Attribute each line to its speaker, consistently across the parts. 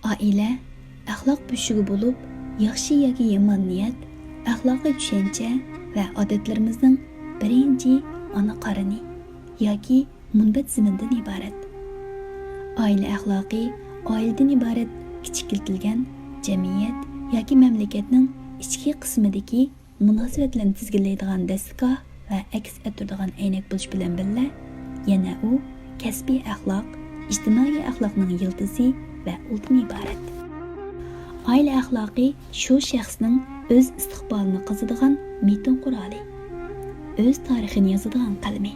Speaker 1: Oila axloq bushugi bo'lib, yaxshi yoki yomon niyat, axloqiy tushuncha va odatlarimizning birinchi ana qarini yoki munbat zimindan iborat. Oila axloqi oiladan iborat kichikiltirilgan jamiyat yoki mamlakatning ichki qismidagi munosabatlarni tizginlaydigan dastgoh va aks ettiradigan aynak bo'lish bilan birga, yana u kasbiy axloq, ijtimoiy axloqning yildizi va uldan iborat. Oila axloqi shu shaxsning o'z istiqbolini qazadigan metin quroli, o'z tarixini yozadigan qalami.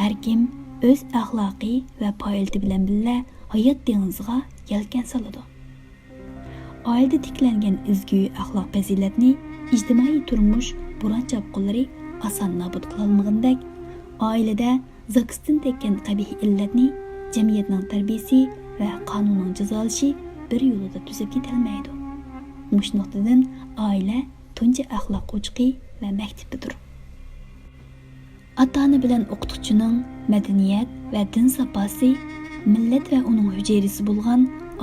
Speaker 1: Har kim o'z axloqi va faoliyati bilan birga hayot dengiziga yelkan soladi. Oilada tiklangan izgu axloq fazilatni ijtimoiy turmush buron chapqunlari oson nobud qilolmagandek, oilada zakistin tekkan qabih illatni jamiyatning tarbiyasi va qonunning jazolashi bir yo'lida tuzib ketilmaydi. Mush nuqtadan oila tunji axloq uchiqi va maktabidir. Ota-ona bilan o'qituvchining madaniyat va din saposi, millat va uning hujayrasi bo'lgan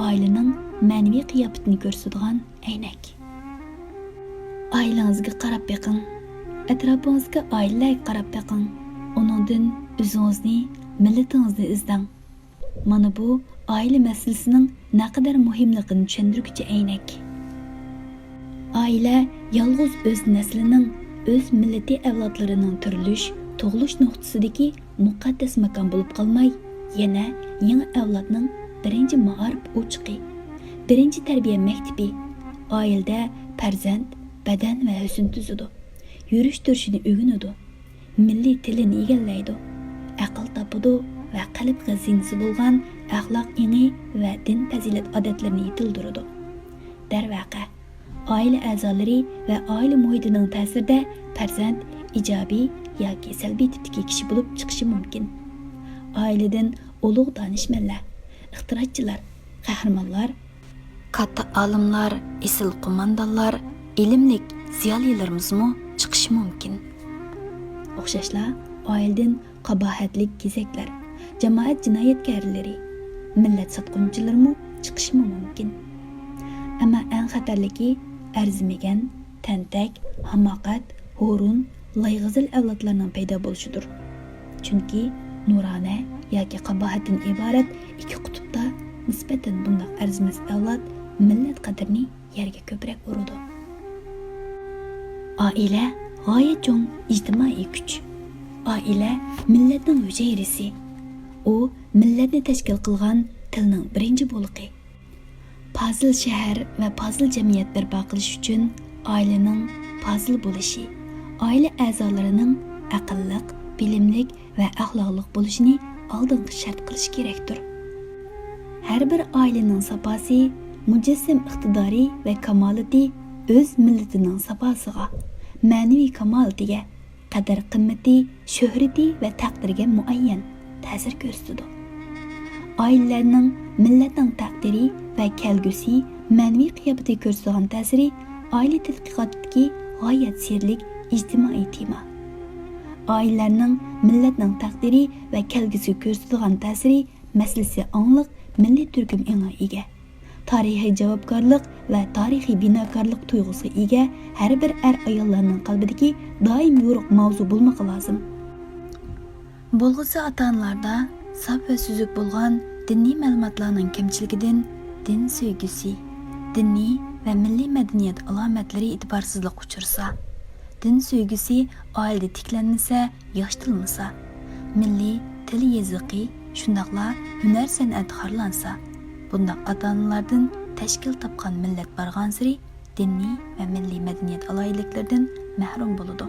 Speaker 1: oilaning ma'naviy qiyofatini ko'rsatadigan aynak. Oilangizga qarab beqing, atrofingizga oilalarga qarab beqing, uningdan o'zingizni, millatingizni izlang. Mana bu oila masalasining naqadar muhimligini tushuntiruvchi aynak. Oila yolg'iz o'z naslining, o'z millati avlodlarining turilish, tug'ilish nuqtasidagi muqaddas makon bo'lib qolmay, yana yangi avlodning birinchi ma'arif o'chiqi, birinchi tarbiya maktabi. Oilada farzand badan va husn tuzidi, yurish turishini o'rganadi, milliy tilini egallaydi, aql topadi va qalb g'azinasi bo'lgan axloq ingi va din fazilat odatlarini yetildiradi. Darvaqa, oila a'zolari va oila muhitining ta'sirida farzand ijobiy yoki salbiy tipdagi kishi bo'lib chiqishi mumkin. Oiladan ulug' donishmandlar, ixtirochilar, qahramonlar, katta olimlar, isil qo'mondonlar, ilmlik ziyolilarimizmi chiqishi mumkin. O'xshashla oiladan qabohatlik kezaklar, jamoat jinoyatkorlari, millat sotqunchilarmi chiqishi mumkin. Ammo eng xatarligi arzimagan, tantak, hamoqat, ho'run, layg'izil avlodlarning paydo bo'lishidir. Chunki nurona yoki qabohatdan iborat ikki qutbda nisbatan bunday arzimas avlod millat qadrini yerga ko'proq uradi. Oila g'oyat cho'ng ijtimoiy kuch. Oila millatning hujayrasi. U millatni tashkil qilgan tilning birinchi bo'ligi. Fazil shahar va fazil jamiyat barpo qilish uchun oilaning fazil bo'lishi, oila a'zolarining aqlliq, bilimlik va axloqliq bo'lishini oldingi shart qilish kerakdir. Har bir oilaning saposi, mujassim iqtidori va kamolati o'z millatining saposiga, ma'naviy kamolatiga, qadr-qimmati, shuhrati va taqdiriga muayyan ta'sir ko'rsatadi. Oilalarning millatning taqdiri va kelgusi ma'naviy qiyofatiga ko'rsatgan ta'siri oila tadqiqotidagi g'oyat sirlik ijtimoiy tema. Oilalarning millatning taqdiri va kelgusiga ko'rsatgan ta'siri masalasi angliq milliy turkum ega ega. Tarixiy javobgarlik va tarixiy binokorlik tuyg'usiga ega har bir ayollarning qalbidagi doim yo'riq mavzu bo'lmoqi lozim. Bo'lg'usi ota-onalarda saf va suzuk bo'lgan diniy ma'lumotlarning kamchiligidan din sevgisi, diniy va milliy madaniyat alomatlari e'tiborsizlik uchirsa, din sevgisi oilada tiklanmasa, yoshtilmasa, milliy til yoziqi, shundaqla hunar san'at xorlansa, bundoq ota-onalardan tashkil topgan millat bargan siri diniy va milliy madaniyat aloyiliklaridan mahrum bo'ladi.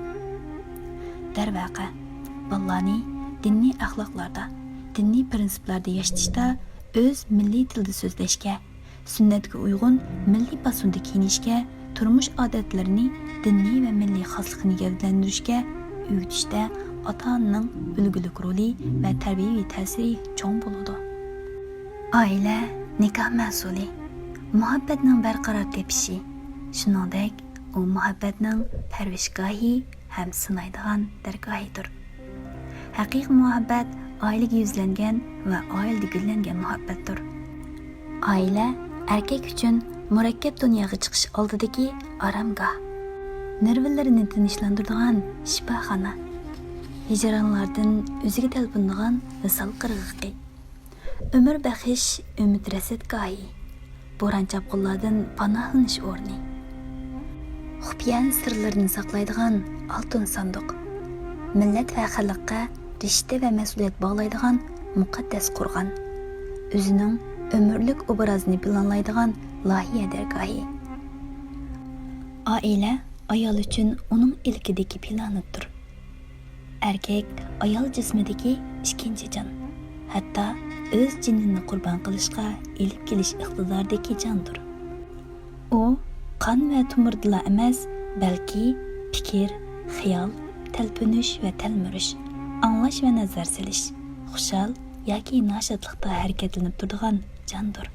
Speaker 1: Darvaqa, ballani diniy axloqlarda, diniy prinsiplarda yashashda o'z milliy tilda so'zlashga, sunnatga uyg'un milliy basunda kiyinishga, turmush odatlarini diniy va milliy xoslikni gavdalantirishga o'rgatishda ota-onaning ulgulik roli va tarbiyaviy ta'siri cho'ng bo'ladi. Oila nikoh mas'uli, muhabbatning barqaror tepishi, shuningdek u muhabbatning parvishgohi ham sinaydigan dargohidir. Haqiqiy muhabbat oilaga yuzlangan va oilada gullangan muhabbatdir. Oila erkak uchun murakkab dunyoga chiqish oldidagi oromgoh, nervlarini tinchlantiradigan shifoxona, hijronlardan o'ziga talpinadigan visol qirg'oqi, umr baxish umid rasadgohi, bo'ron chopqinlardan panohlanish o'rni, xufiyan sirlarni saqlaydigan oltin sanduq, millat va xalqqa rishta va mas'uliyat bog'laydigan muqaddas qurg'on, o'zining ömürlük obrazını planlaydigan loyiha dargohi. Oila ayol uchun uning ilkidagi planidir. Erkak ayol jismidagi ikkinchi jon, hatto o'z jinini qurbon qilishga ilib kelish iqtidoridagi jondir. U qon va tomirdila emas, balki fikr, xiyol, talpinish va talmirish, anglash va nazar silish, xushal yoki noshodlikda harakatlanib turadigan jondir.